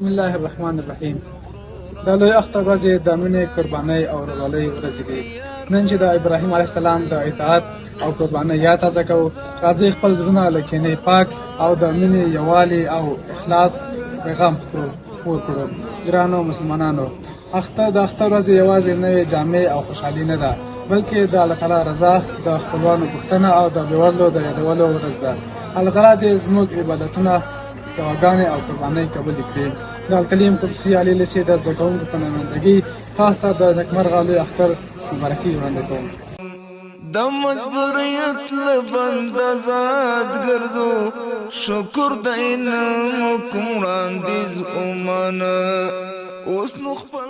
بسم الله الرحمن الرحیم. دا لوی اختر ورځې د مینې، قربانۍ او ورورولۍ ورځې دي. نن چې د ابراهیم علیه السلام د اطاعت او قربانۍ یاد تازه کوو، راځئ خپل زړونه له کینې پاک او د مینې، یووالي او اخلاص پیغام خپور کړو. ګرانو مسلمانانو، د اختر ورځې یوازې نوې جامې او خوشحالي نه ده، بلکې د الله تعالی رضا، د خپلوانو پوښتنه او د بېوزلو د یادولو ورځ ده. الله دې زموږ عبادتونه، دعاګانې او قربانۍ قبولې کړي. د الکلیم قدسي عالی لیسې د زده کوونکو په نمایندګۍ خاص ته د نیکمرغه لوی اختر مبارکي وړاندې کوم. د مجبوریت له بنده زاد ګرځو، شکر د انعام کوم وړاندیز ومنه اوس نو خپل